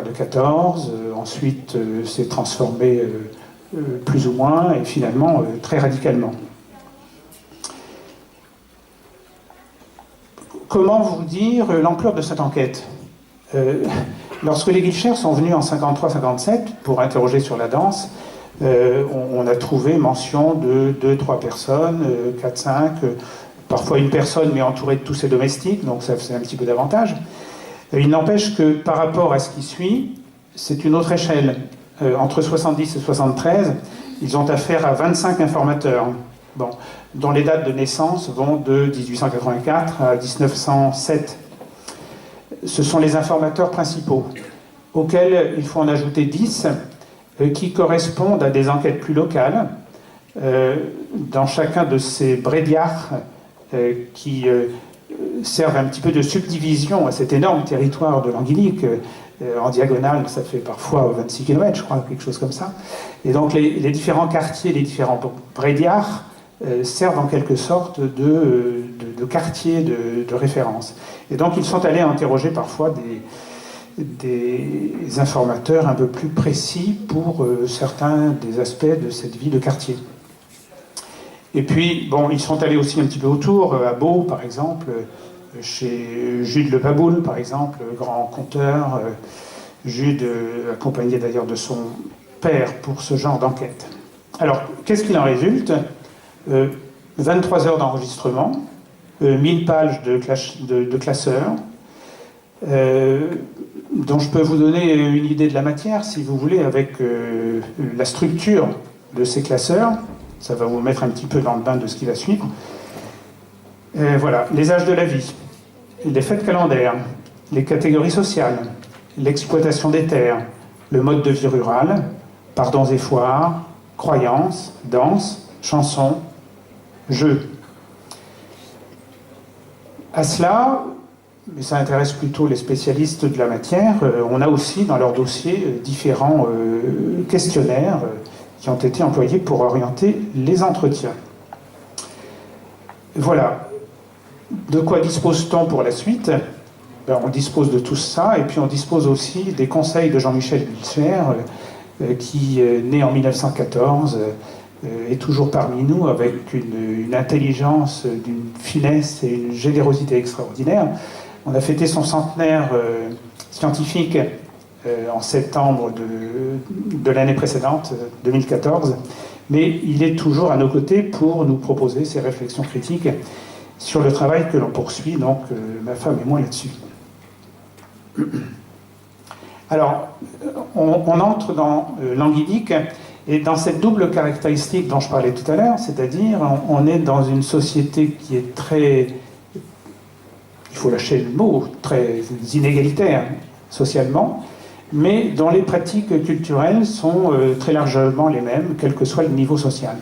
de 14, ensuite s'est transformé plus ou moins, et finalement très radicalement. Comment vous dire l'ampleur de cette enquête? Lorsque les Guilchers sont venus en 53-57 pour interroger sur la danse, on a trouvé mention de 2-3 personnes, 4-5, parfois une personne mais entourée de tous ses domestiques, donc ça faisait un petit peu d'avantage. Il n'empêche que par rapport à ce qui suit, c'est une autre échelle. Entre 70 et 73, ils ont affaire à 25 informateurs, bon, dont les dates de naissance vont de 1884 à 1907. Ce sont les informateurs principaux, auxquels il faut en ajouter 10 qui correspondent à des enquêtes plus locales dans chacun de ces brédiards qui servent un petit peu de subdivision à cet énorme territoire de Languilic. En diagonale, ça fait parfois 26 km, je crois, quelque chose comme ça. Et donc les différents quartiers, les différents brédiards servent en quelque sorte de quartier de référence. Et donc ils sont allés interroger parfois des informateurs un peu plus précis pour certains des aspects de cette vie de quartier. Et puis, bon, ils sont allés aussi un petit peu autour, à Beau, par exemple, chez Jude Le Paboul, par exemple, grand conteur, Jude accompagné d'ailleurs de son père pour ce genre d'enquête. Alors, qu'est-ce qu'il en résulte? 23 heures d'enregistrement, 1000 pages de classeurs, dont je peux vous donner une idée de la matière, si vous voulez, avec la structure de ces classeurs. Ça va vous mettre un petit peu dans le bain de ce qui va suivre. Voilà, les âges de la vie, les fêtes calendaires, les catégories sociales, l'exploitation des terres, le mode de vie rural, pardons et foires, croyances, danses, chansons, jeux. À cela, mais ça intéresse plutôt les spécialistes de la matière, on a aussi dans leur dossier différents questionnaires qui ont été employés pour orienter les entretiens. Voilà. De quoi dispose-t-on pour la suite? On dispose de tout ça, et puis on dispose aussi des conseils de Jean-Michel Guilcher, qui, né en 1914, est toujours parmi nous avec une intelligence, d'une finesse et une générosité extraordinaire. On a fêté son centenaire scientifique en septembre de l'année précédente, 2014, mais il est toujours à nos côtés pour nous proposer ses réflexions critiques sur le travail que l'on poursuit, donc ma femme et moi là-dessus. Alors, on entre dans Languilic, et dans cette double caractéristique dont je parlais tout à l'heure, c'est-à-dire on est dans une société qui est très, il faut lâcher le mot, très inégalitaire socialement, mais dont les pratiques culturelles sont très largement les mêmes, quel que soit le niveau social.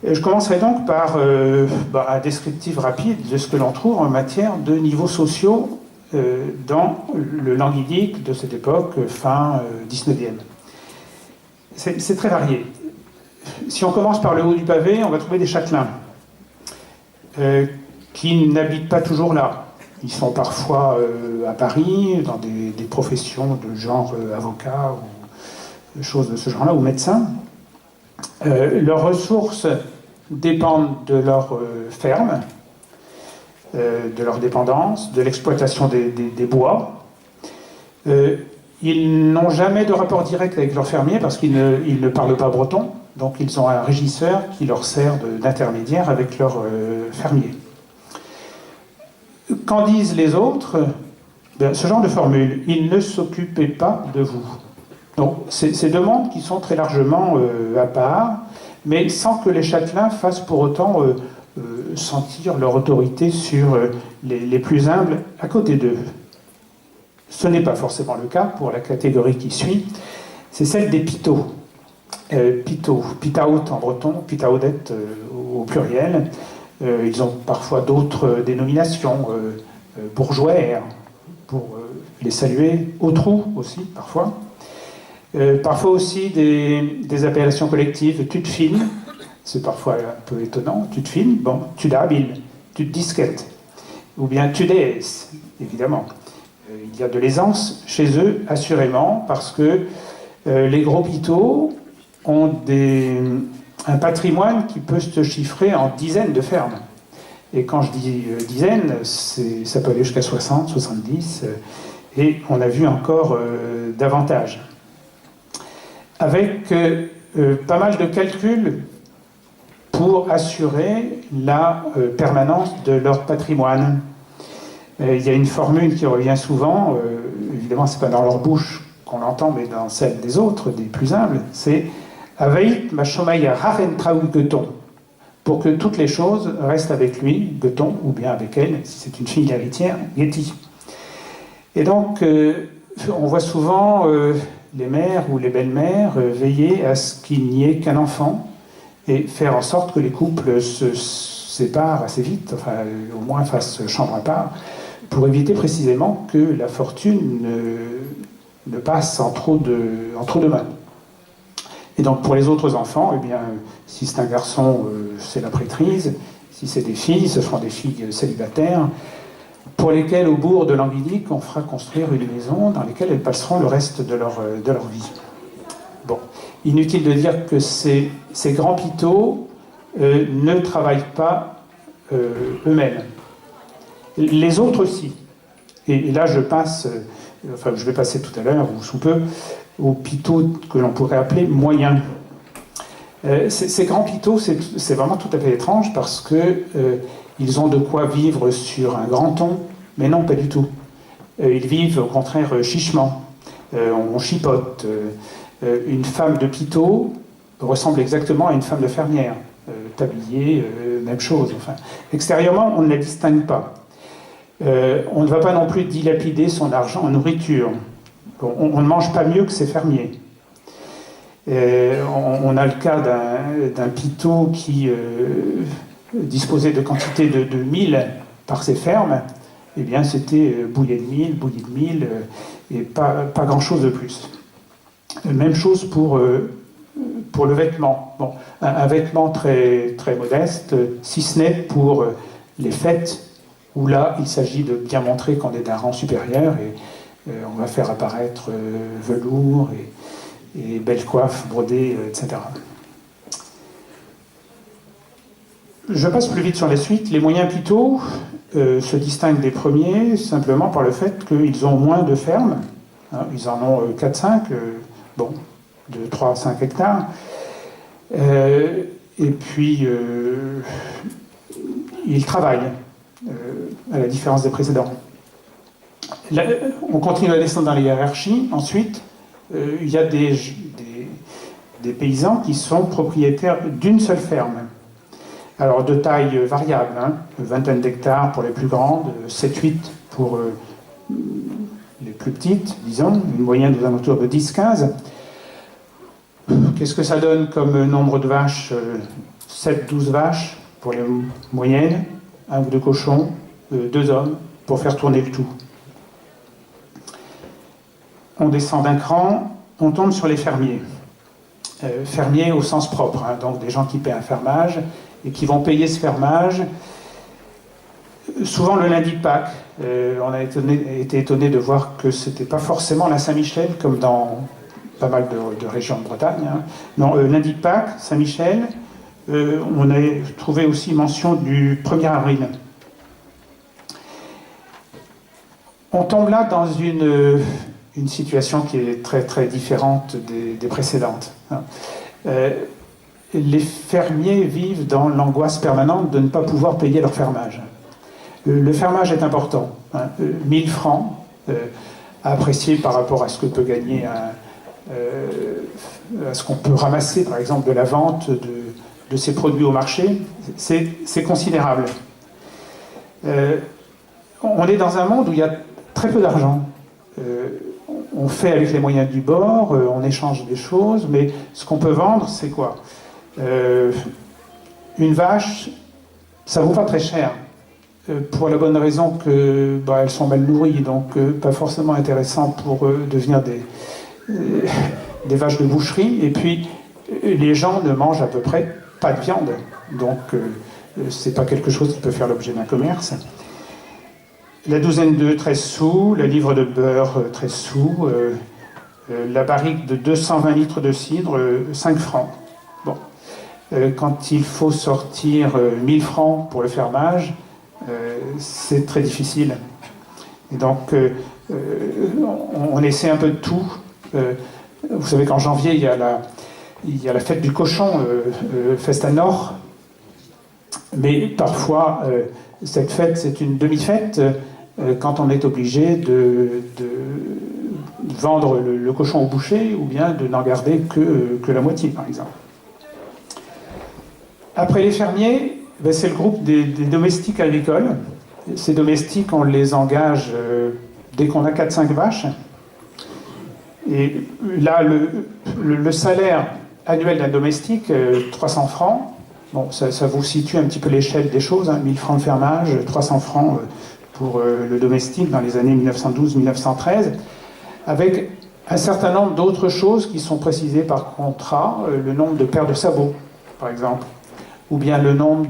Je commencerai donc par un descriptif rapide de ce que l'on trouve en matière de niveaux sociaux dans le Languilic de cette époque, fin 19e. C'est très varié. Si on commence par le haut du pavé, on va trouver des châtelains qui n'habitent pas toujours là. Ils sont parfois à Paris, dans des professions de genre avocat ou choses de ce genre-là, ou médecins. Leurs ressources dépendent de leur ferme, de leur dépendance, de l'exploitation des bois. Ils n'ont jamais de rapport direct avec leurs fermiers parce qu'ils ne parlent pas breton, donc ils ont un régisseur qui leur sert d'intermédiaire avec leurs fermiers. Qu'en disent les autres? Ce genre de formule, ils ne s'occupaient pas de vous. Donc, c'est deux mondes qui sont très largement à part, mais sans que les châtelains fassent pour autant sentir leur autorité sur les plus humbles à côté d'eux. Ce n'est pas forcément le cas pour la catégorie qui suit, c'est celle des pitots. Pitaout en breton, pitaoudet au pluriel. Ils ont parfois d'autres dénominations, bourgeois, pour les saluer, autrous aussi, parfois. Parfois aussi des appellations collectives, tutfil, c'est parfois un peu étonnant, tutfil, bon, tudabil, tutdisquette, ou bien tudès, évidemment. Il y a de l'aisance chez eux, assurément, parce que les gros pitots ont un patrimoine qui peut se chiffrer en dizaines de fermes. Et quand je dis dizaines, ça peut aller jusqu'à 60, 70, et on a vu encore davantage. Avec pas mal de calculs pour assurer la permanence de leur patrimoine. Il y a une formule qui revient souvent, évidemment c'est pas dans leur bouche qu'on l'entend, mais dans celle des autres, des plus humbles, c'est « Aveit machomaya haren traou geton » pour que toutes les choses restent avec lui, geton, ou bien avec elle, si c'est une fille héritière, Getty. Et donc, on voit souvent les mères ou les belles-mères veiller à ce qu'il n'y ait qu'un enfant et faire en sorte que les couples se séparent assez vite, enfin, au moins fassent chambre à part, pour éviter précisément que la fortune ne passe en trop de mains. Et donc pour les autres enfants, eh bien, si c'est un garçon, c'est la prêtrise. Si c'est des filles, ce seront des filles célibataires, pour lesquelles, au bourg de l'Anguillic, on fera construire une maison dans laquelle elles passeront le reste de leur vie. Bon, inutile de dire que ces grands pitots ne travaillent pas eux-mêmes. Les autres aussi. Et là, je vais passer tout à l'heure, ou sous peu, aux pitots que l'on pourrait appeler moyens. Ces grands pitots, c'est vraiment tout à fait étrange parce qu'ils ont de quoi vivre sur un grand ton, mais non, pas du tout. Ils vivent au contraire chichement. On chipote. Une femme de pitot ressemble exactement à une femme de fermière. Tablier, même chose. Enfin, extérieurement, on ne la distingue pas. On ne va pas non plus dilapider son argent en nourriture. On ne mange pas mieux que ses fermiers. On a le cas d'un pitot qui disposait de quantités de mil par ses fermes. Eh bien, c'était bouillie de mil, et pas grand-chose de plus. Même chose pour le vêtement. Bon, un vêtement très, très modeste, si ce n'est pour les fêtes, où là, il s'agit de bien montrer qu'on est d'un rang supérieur, et on va faire apparaître velours et belles coiffes brodées, etc. Je passe plus vite sur la suite. Les moyens pitots se distinguent des premiers simplement par le fait qu'ils ont moins de fermes. Ils en ont 4-5, de 3 à 5 hectares. Et puis, ils travaillent, à la différence des précédents. Là, on continue à descendre dans les hiérarchies. Ensuite, il y a des paysans qui sont propriétaires d'une seule ferme. Alors, de taille variable, une vingtaine d'hectares pour les plus grandes, 7-8 pour les plus petites, disons, une moyenne aux alentours de 10-15. Qu'est-ce que ça donne comme nombre de vaches? 7-12 vaches pour les moyennes, 1 ou 2 cochons, 2 hommes pour faire tourner le tout. On descend d'un cran, on tombe sur les fermiers. Fermiers au sens propre, donc des gens qui paient un fermage et qui vont payer ce fermage souvent le lundi de Pâques. On a été étonné de voir que ce n'était pas forcément la Saint-Michel comme dans pas mal de régions de Bretagne. Non, lundi de Pâques, Saint-Michel, on a trouvé aussi mention du 1er avril. On tombe là dans une situation qui est très très différente des précédentes. Les fermiers vivent dans l'angoisse permanente de ne pas pouvoir payer leur fermage. Le fermage est important. 1000 francs, à apprécier par rapport à ce que peut gagner à ce qu'on peut ramasser, par exemple, de la vente de ces produits au marché, c'est considérable. On est dans un monde où il y a très peu d'argent. On fait avec les moyens du bord, on échange des choses, mais ce qu'on peut vendre, c'est quoi? Une vache, ça vaut pas très cher. Pour la bonne raison que elles sont mal nourries, donc pas forcément intéressant pour devenir des vaches de boucherie. Et puis, les gens ne mangent à peu près pas de viande, donc c'est pas quelque chose qui peut faire l'objet d'un commerce. la douzaine d'œufs, 13 sous, le livre de beurre, 13 sous, la barrique de 220 litres de cidre, 5 francs. Bon. Quand il faut sortir 1000 francs pour le fermage, c'est très difficile. Et donc, on essaie un peu de tout. Vous savez qu'en janvier, il y a la fête du cochon, Festa Nord. Mais parfois, cette fête, c'est une demi-fête quand on est obligé de vendre le cochon au boucher ou bien de n'en garder que la moitié, par exemple. Après les fermiers, c'est le groupe des domestiques agricoles. Ces domestiques, on les engage dès qu'on a 4-5 vaches. Et là, le salaire annuel d'un domestique, 300 francs. Bon, ça vous situe un petit peu l'échelle des choses. 1000 francs de fermage, 300 francs pour le domestique dans les années 1912-1913. Avec un certain nombre d'autres choses qui sont précisées par contrat. Le nombre de paires de sabots, par exemple. Ou bien le nombre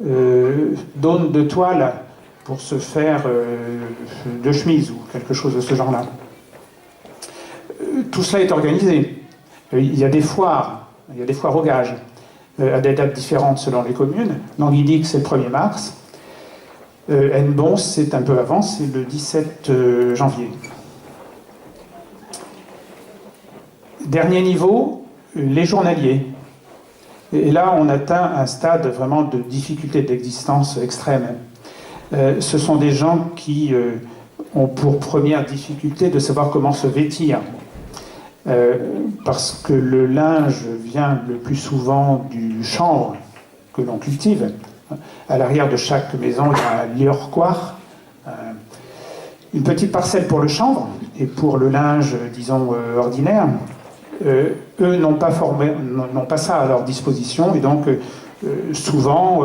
d'aunes de toile pour se faire de chemise ou quelque chose de ce genre-là. Tout cela est organisé. Il y a des foires au gage, à des dates différentes selon les communes. Languidic, c'est le 1er mars. Hennebons, c'est un peu avant, c'est le 17 janvier. Dernier niveau, les journaliers. Et là, on atteint un stade vraiment de difficulté d'existence extrême. Ce sont des gens qui ont pour première difficulté de savoir comment se vêtir. Parce que le linge vient le plus souvent du chanvre que l'on cultive. À l'arrière de chaque maison, il y a un liorquoir, une petite parcelle pour le chanvre et pour le linge, disons, ordinaire. Eux n'ont pas ça à leur disposition et donc souvent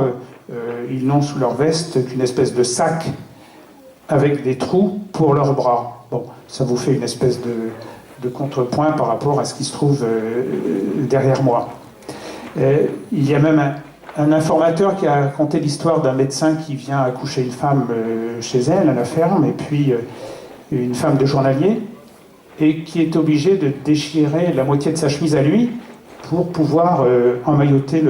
ils n'ont sous leur veste qu'une espèce de sac avec des trous pour leurs bras. Bon, ça vous fait une espèce de contrepoint par rapport à ce qui se trouve derrière moi. Il y a même un informateur qui a raconté l'histoire d'un médecin qui vient accoucher une femme chez elle à la ferme et puis une femme de journalier et qui est obligé de déchirer la moitié de sa chemise à lui pour pouvoir emmailloter